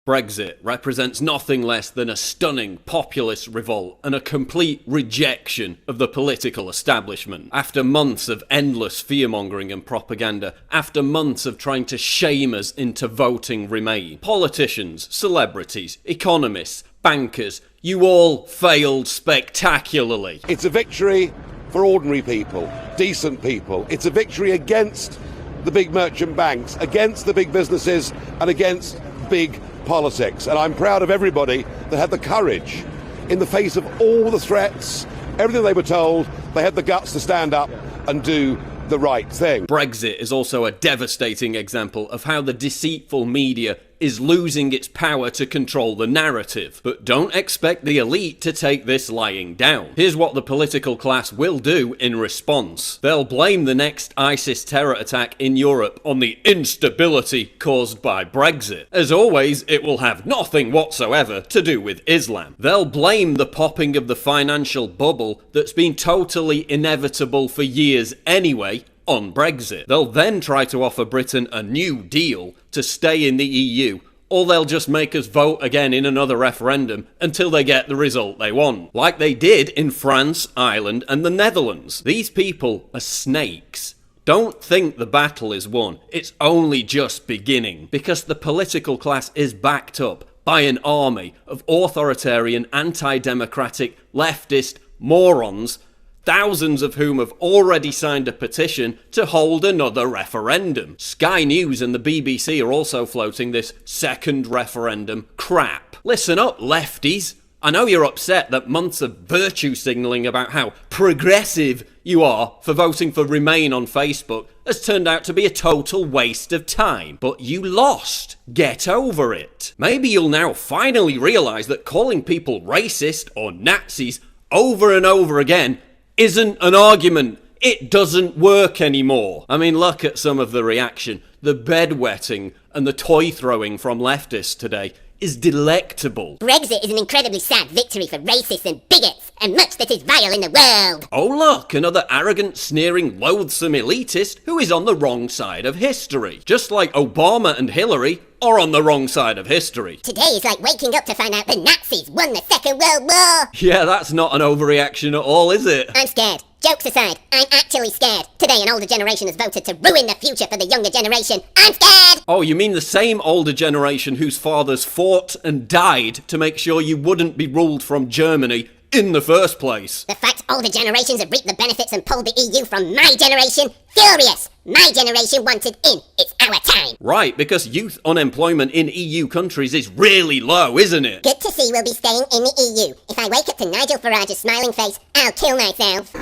Brexit represents nothing less than a stunning populist revolt and a complete rejection of the political establishment. After months of endless fearmongering and propaganda, after months of trying to shame us into voting Remain, politicians, celebrities, economists, bankers, you all failed spectacularly. It's a victory for ordinary people, decent people. It's a victory against the big merchant banks, against the big businesses and against big politics. And I'm proud of everybody that had the courage, in the face of all the threats, everything they were told, they had the guts to stand up and do the right thing. Brexit is also a devastating example of how the deceitful media is losing its power to control the narrative. But don't expect the elite to take this lying down. Here's what the political class will do in response. They'll blame the next ISIS terror attack in Europe on the instability caused by Brexit. As always, it will have nothing whatsoever to do with Islam. They'll blame the popping of the financial bubble that's been totally inevitable for years anyway on Brexit. They'll then try to offer Britain a new deal to stay in the EU, or they'll just make us vote again in another referendum until they get the result they want, like they did in France, Ireland and the Netherlands. These people are snakes. Don't think the battle is won. It's only just beginning, because the political class is backed up by an army of authoritarian, anti-democratic, leftist morons, thousands of whom have already signed a petition to hold another referendum. Sky News and the BBC are also floating this second referendum crap. Listen up, lefties. I know you're upset that months of virtue signalling about how progressive you are for voting for Remain on Facebook has turned out to be a total waste of time. But you lost. Get over it. Maybe you'll now finally realise that calling people racist or Nazis over and over again isn't an argument. It doesn't work anymore. I mean, look at some of the reaction. The bedwetting and the toy throwing from leftists today is delectable. Brexit is an incredibly sad victory for racists and bigots, and much that is vile in the world. Oh look, another arrogant, sneering, loathsome elitist who is on the wrong side of history. Just like Obama and Hillary are on the wrong side of history. Today is like waking up to find out the Nazis won the Second World War. Yeah, that's not an overreaction at all, is it? I'm scared. Jokes aside, I'm actually scared. Today an older generation has voted to ruin the future for the younger generation. I'm scared! Oh, you mean the same older generation whose fathers fought and died to make sure you wouldn't be ruled from Germany in the first place? The fact older generations have reaped the benefits and pulled the EU from my generation? Furious! My generation wanted in. It's our time. Right, because youth unemployment in EU countries is really low, isn't it? Good to see we'll be staying in the EU. If I wake up to Nigel Farage's smiling face, I'll kill myself.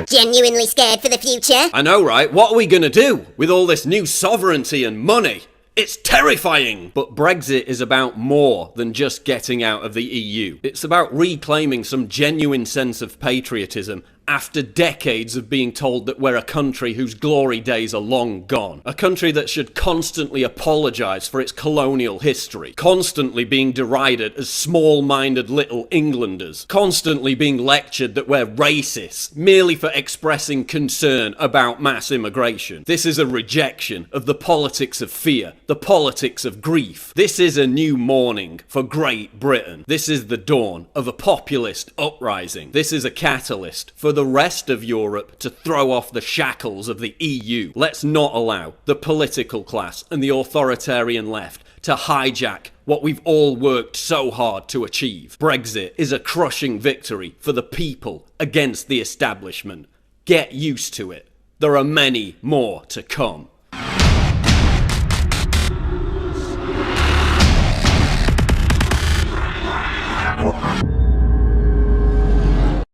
Genuinely scared for the future? I know, right? What are we gonna do with all this new sovereignty and money? It's terrifying! But Brexit is about more than just getting out of the EU. It's about reclaiming some genuine sense of patriotism after decades of being told that we're a country whose glory days are long gone. A country that should constantly apologise for its colonial history. Constantly being derided as small-minded little Englanders. Constantly being lectured that we're racist, merely for expressing concern about mass immigration. This is a rejection of the politics of fear, the politics of grief. This is a new morning for Great Britain. This is the dawn of a populist uprising. This is a catalyst for the rest of Europe to throw off the shackles of the EU. Let's not allow the political class and the authoritarian left to hijack what we've all worked so hard to achieve. Brexit is a crushing victory for the people against the establishment. Get used to it. There are many more to come.